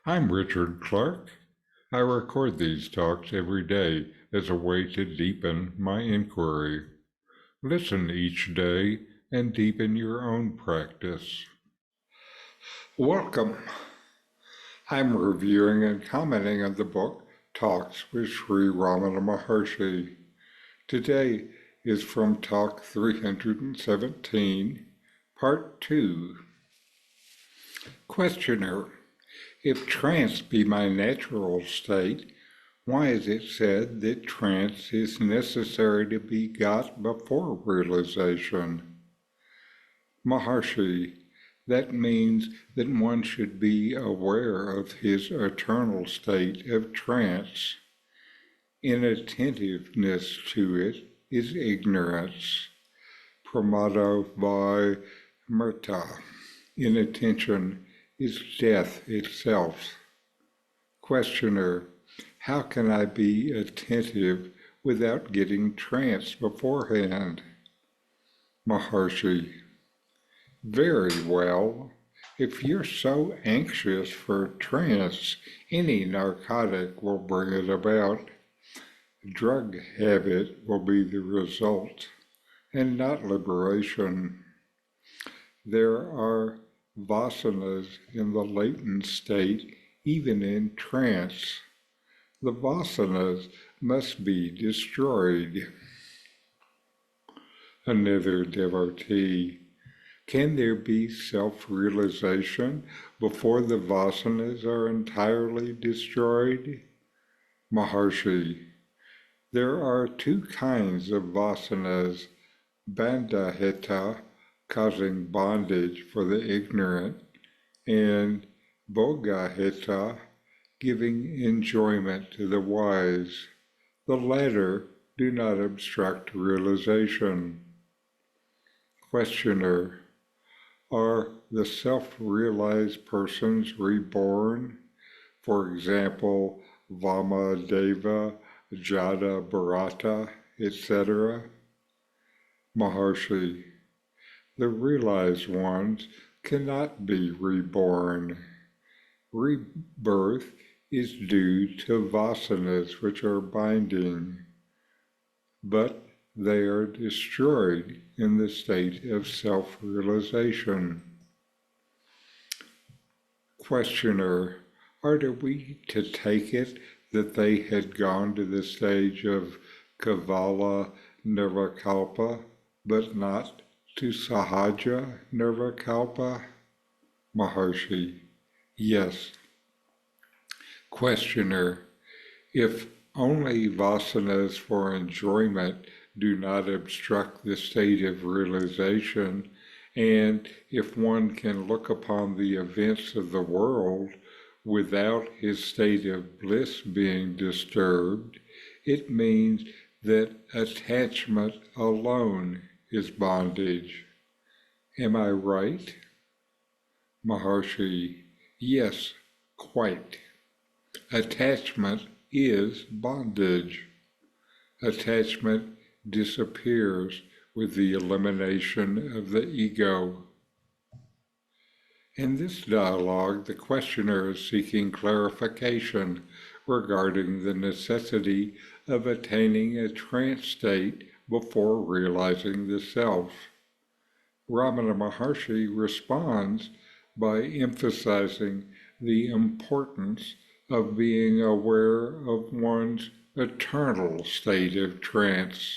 I'm Richard Clarke. I record these talks every day as a way to deepen my inquiry. Listen each day and deepen your own practice. Welcome. I'm reviewing and commenting on the book Talks with Sri Ramana Maharshi. Today is from Talk 317, Part 2. Questioner. If trance be my natural state, why is it said that trance is necessary to be got before realization? Maharshi, that means that one should be aware of his eternal state of trance. Inattentiveness to it is ignorance. Pramado vai mrta. Inattention is death itself. Questioner, how can I be attentive without getting trance beforehand? Maharshi, very well. If you're so anxious for trance, any narcotic will bring it about. Drug habit will be the result, and not liberation. There are vasanas in the latent state, even in trance. The vasanas must be destroyed. Another devotee, can there be self-realization before the vasanas are entirely destroyed? Maharshi, there are two kinds of vasanas, bandhaheta, causing bondage for the ignorant, and bhogaheta, giving enjoyment to the wise. The latter do not obstruct realization. Questioner, are the self-realized persons reborn? For example, Vamadeva, Jada Bharata, etc.? Maharshi, the realized ones cannot be reborn. Rebirth is due to vasanas which are binding, but they are destroyed in the state of self-realization. Questioner, are we to take it that they had gone to the stage of Kavala Nirvikalpa, but not to Sahaja Nirvikalpa? Maharshi, yes. Questioner, if only vasanas for enjoyment do not obstruct the state of realization, and if one can look upon the events of the world without his state of bliss being disturbed, it means that attachment alone is bondage. Am I right? Maharshi, yes, quite. Attachment is bondage. Attachment disappears with the elimination of the ego. In this dialogue, the questioner is seeking clarification regarding the necessity of attaining a trance state before realizing the self. Ramana Maharshi responds by emphasizing the importance of being aware of one's eternal state of trance.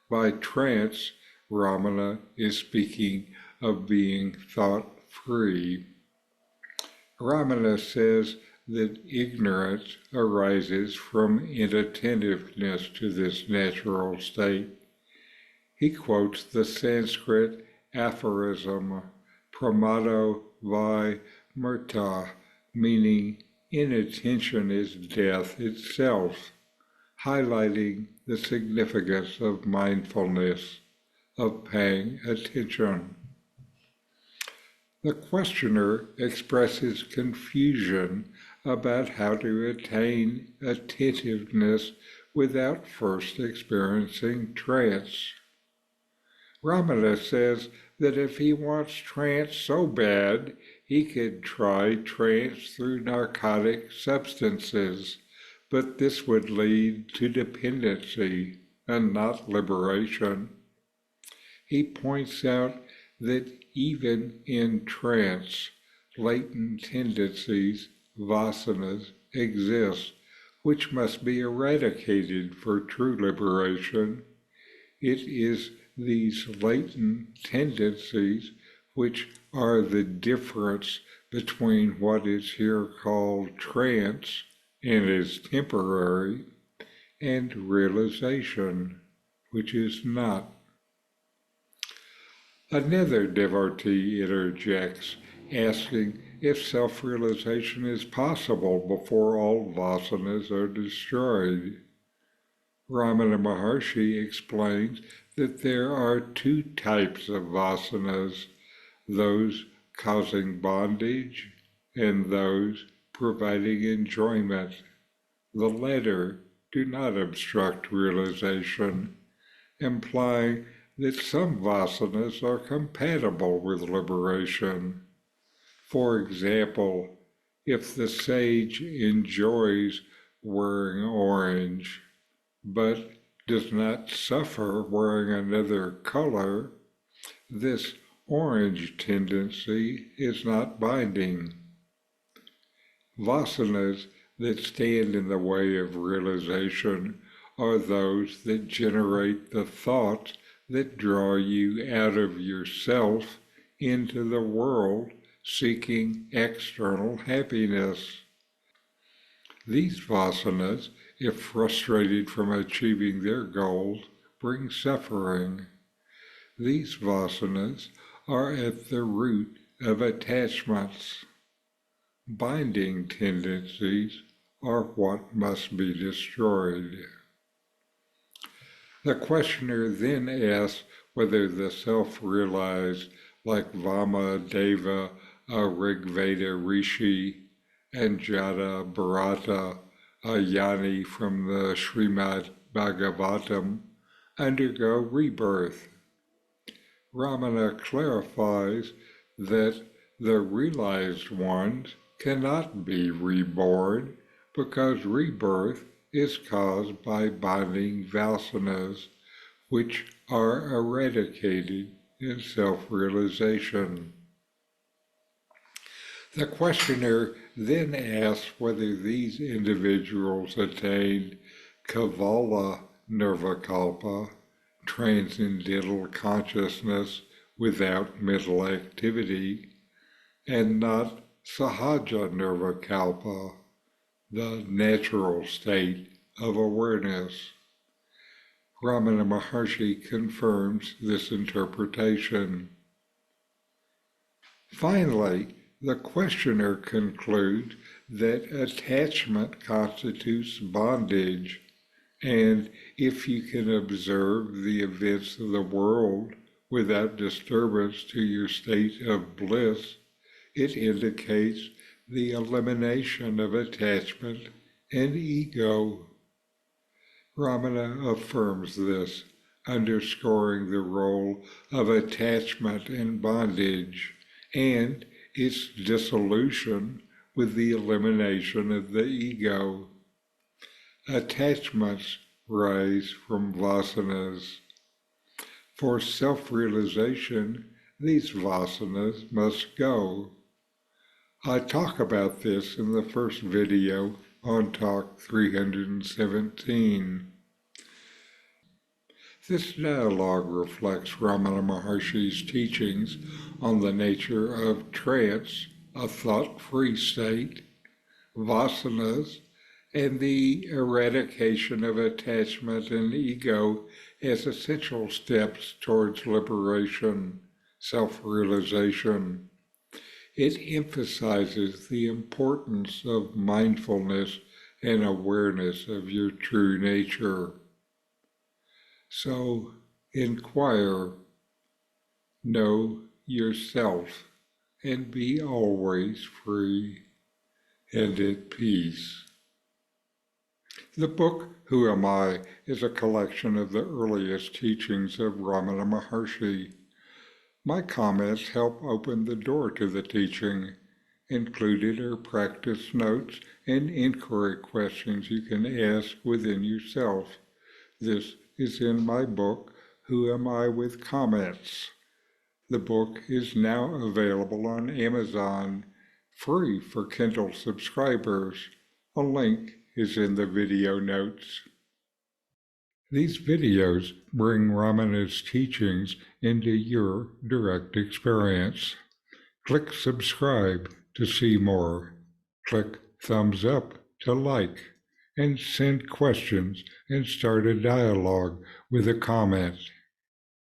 By trance, Ramana is speaking of being thought-free. Ramana says that ignorance arises from inattentiveness to this natural state. He quotes the Sanskrit aphorism, Pramado vai mrta, meaning inattention is death itself, highlighting the significance of mindfulness, of paying attention. The questioner expresses confusion about how to attain attentiveness without first experiencing trance. Ramana says that if he wants trance so bad, he could try trance through narcotic substances, but this would lead to dependency and not liberation. He points out that even in trance, latent tendencies, vasanas, exist, which must be eradicated for true liberation. It is these latent tendencies which are the difference between what is here called trance and is temporary, and realization, which is not. Another devotee interjects, asking if self-realization is possible before all vasanas are destroyed. Ramana Maharshi explains that there are two types of vasanas, those causing bondage and those providing enjoyment. The latter do not obstruct realization, implying that some vasanas are compatible with liberation. For example, if the sage enjoys wearing orange, but does not suffer wearing another color, this orange tendency is not binding. Vasanas that stand in the way of realization are those that generate the thoughts that draw you out of yourself into the world seeking external happiness. These vasanas, if frustrated from achieving their goals, bring suffering. These vasanas are at the root of attachments. Binding tendencies are what must be destroyed. The questioner then asks whether the self-realized, like Vamadeva, a Rigveda Rishi, and Jada Bharata, a Yanni from the Srimad Bhagavatam, undergo rebirth. Ramana clarifies that the realized ones cannot be reborn because rebirth is caused by binding vasanas, which are eradicated in self-realization. The questioner then asks whether these individuals attained Kevala Nirvikalpa, transcendental consciousness without mental activity, and not Sahaja Nirvikalpa, the natural state of awareness. Ramana Maharshi confirms this interpretation. Finally, the questioner concludes that attachment constitutes bondage, and if you can observe the events of the world without disturbance to your state of bliss, it indicates the elimination of attachment and ego. Ramana affirms this, underscoring the role of attachment and bondage, and its dissolution with the elimination of the ego. Attachments rise from vasanas. For self-realization, these vasanas must go. I talk about this in the first video on Talk 317. This dialogue reflects Ramana Maharshi's teachings on the nature of trance, a thought-free state, vasanas, and the eradication of attachment and ego as essential steps towards liberation, self-realization. It emphasizes the importance of mindfulness and awareness of your true nature. So, inquire, know yourself, and be always free and at peace. The book, Who Am I?, is a collection of the earliest teachings of Ramana Maharshi. My comments help open the door to the teaching. Included are practice notes and inquiry questions you can ask within yourself. This is in my book, Who Am I with Comments? The book is now available on Amazon, free for Kindle subscribers. A link is in the video notes. These videos bring Ramana's teachings into your direct experience. Click subscribe to see more. Click thumbs up to like, and send questions and start a dialogue with a comment.